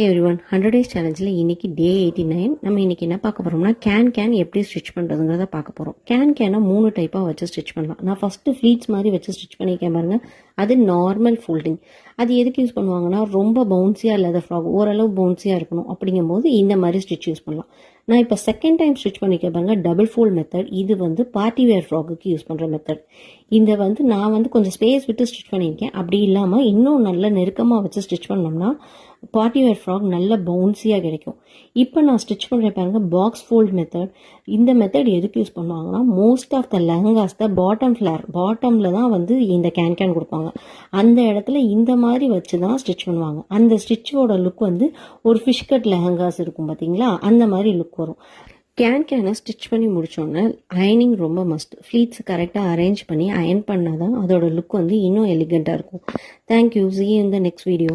Everyone 100 days சேலஞ்சில் இன்னைக்கு டே 89. நம்ம இன்னைக்கு என்ன பார்க்க போகிறோம்னா கேன் எப்படி ஸ்டிச் பண்ணுறதுங்கிறத பார்க்க போகிறோம். கேனை 3 டைப்பாக வச்சு ஸ்டிச் பண்ணலாம். நான் ஃபஸ்ட்டு ஃப்ளீட்ஸ் மாதிரி வச்சு ஸ்டிச் பண்ணியிருக்கேன் பாருங்க. அது நார்மல் ஃபோல்டிங். அது எதுக்கு யூஸ் பண்ணுவாங்கன்னா ரொம்ப பவுன்ஸியாக இல்லாத ஃப்ராக், ஓரளவு பவுன்ஸியாக இருக்கணும் அப்படிங்கும்போது இந்த மாதிரி ஸ்டிச் யூஸ் பண்ணலாம். நான் இப்போ செகண்ட் டைம் ஸ்டிச் பண்ணிக்க பாருங்க, டபுள் ஃபோல்ட் மெத்தட். இது பார்ட்டி வேர் ஃப்ராக்குக்கு யூஸ் பண்ணுற மெத்தட். இந்த நான் கொஞ்சம் ஸ்பேஸ் விட்டு ஸ்டிச் பண்ணியிருக்கேன். அப்படி இல்லாமல் இன்னும் நல்ல நெருக்கமாக வச்சு ஸ்டிச் பண்ணோம்னா பார்ட்டி வேர் ஃப்ராக் நல்ல பவுன்ஸியாக கிடைக்கும். இப்போ நான் ஸ்டிச் பண்ணுறேன் பாருங்க, பாக்ஸ் ஃபோல்ட் மெத்தட். இந்த மெத்தட் எதுக்கு யூஸ் பண்ணுவாங்கன்னா மோஸ்ட் ஆஃப் த லெஹங்காஸ் த பாட்டமில் தான் இந்த கேன் கொடுப்பாங்க. அந்த இடத்துல இந்த மாதிரி வச்சு தான் ஸ்டிச் பண்ணுவாங்க. அந்த ஸ்டிச்சோட லுக் ஒரு ஃபிஷ் கட் லெஹங்காஸ் இருக்கும் பார்த்தீங்களா, அந்த மாதிரி லுக் வரும். கேனை ஸ்டிச் பண்ணி முடிச்சோன்னே அயனிங் ரொம்ப மஸ்ட். ஃப்ளீட்ஸ் கரெக்டாக அரேஞ்ச் பண்ணி அயன் பண்ணால் தான் அதோட லுக் இன்னும் எலிகண்ட்டாக இருக்கும். Thank you. See you in the next video.